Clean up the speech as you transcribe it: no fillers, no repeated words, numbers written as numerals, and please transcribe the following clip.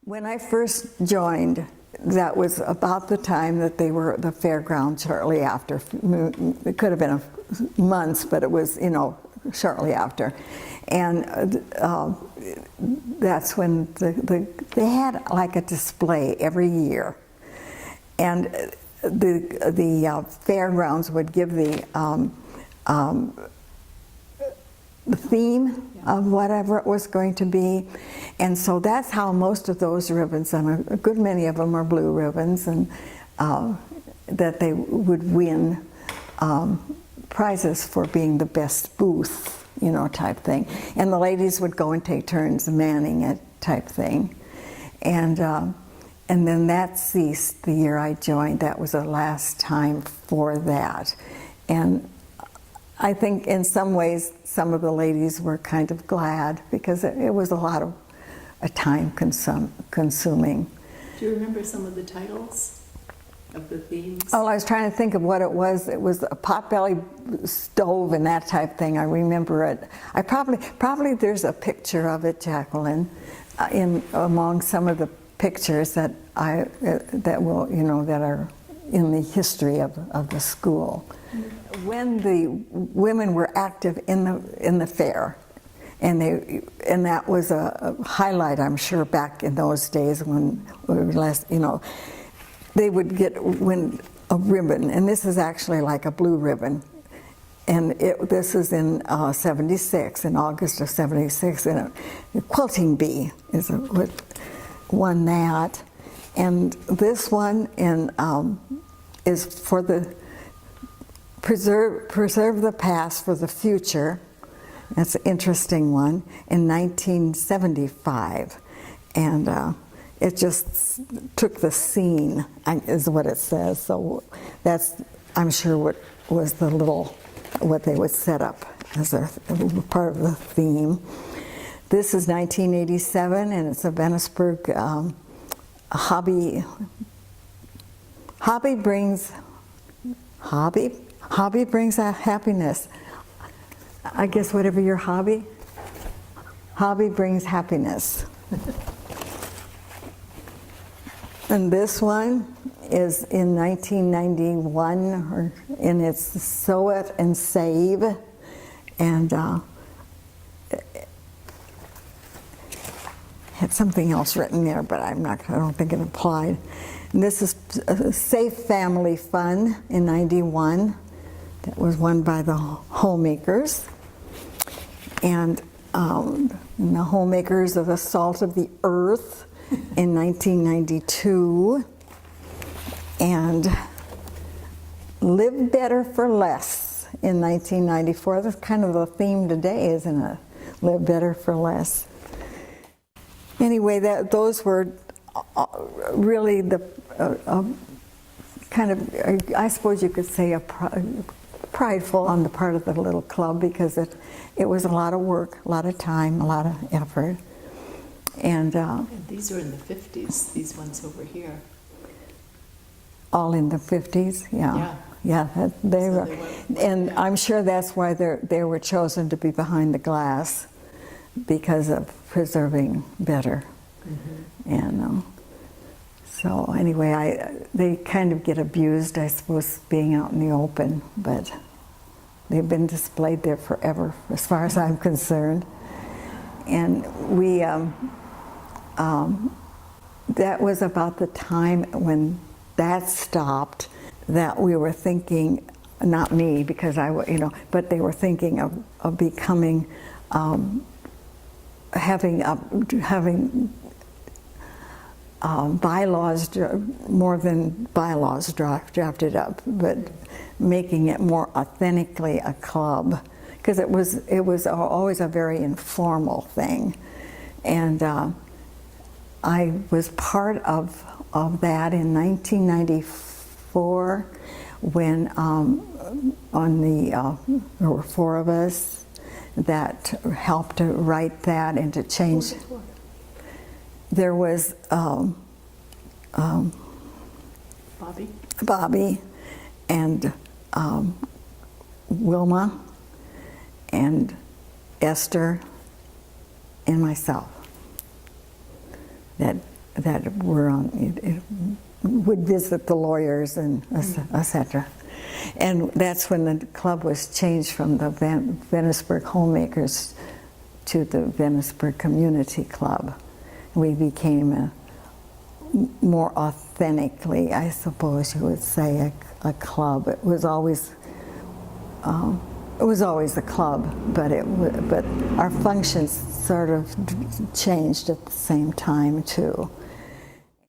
When I first joined, that was about the time that they were the fairground shortly after. It could have been months, but it was, shortly after. And that's when they had like a display every year. And the fairgrounds would give the theme of whatever it was going to be. And so that's how most of those ribbons, and a good many of them are blue ribbons, and that they would win prizes for being the best booth, type thing. And the ladies would go and take turns manning it, type thing. And then that ceased the year I joined. That was the last time for that. And I think in some ways, some of the ladies were kind of glad, because it was a lot of time consuming. Do you remember some of the titles of the themes? Oh, I was trying to think of what it was. It was a potbelly stove and that type thing. I remember it. I probably there's a picture of it, Jacqueline, among some of the pictures that are in the history of the school. When the women were active in the fair, and that was a highlight, I'm sure, back in those days when we were less, they would win a ribbon, and this is actually like a blue ribbon, and this is in '76, in August of '76, and a quilting bee is what won that, and this one is for the Preserve the Past for the Future. That's an interesting one, in 1975. And it just took the scene, is what it says. So that's, I'm sure, what was what they would set up as part of the theme. This is 1987, and it's a Venersborg hobby brings out happiness. I guess whatever your hobby brings happiness. And this one is in 1991, and it's Sew It and Save, and had something else written there, but I don't think it applied. And this is Safe Family Fun in '91. That was won by the Homemakers. And the Homemakers of the Salt of the Earth in 1992. And Live Better for Less in 1994. That's kind of the theme today, isn't it? Live Better for Less. Anyway, those were really the kind of, I suppose you could say, prideful on the part of the little club, because it was a lot of work, a lot of time, a lot of effort. And these are in the 50s, these ones over here. All in the 50s, yeah. Yeah, they were, and I'm sure that's why they were chosen to be behind the glass, because of preserving better. Mm-hmm. And so anyway, they kind of get abused, I suppose, being out in the open, but they've been displayed there forever, as far as I'm concerned. And we, that was about the time when that stopped, that we were thinking, not me, because but they were thinking of becoming, having bylaws, more than bylaws drafted up, but making it more authentically a club, because it was always a very informal thing. And I was part of that in 1994, when there were 4 of us that helped to write that and to change. There was Bobby and Wilma and Esther and myself that that were on, would visit the lawyers and etc. And that's when the club was changed from the Venersborg Homemakers to the Venersborg Community Club. We became a more authentically, I suppose you would say, a club. It was always a club, but our functions sort of changed at the same time too.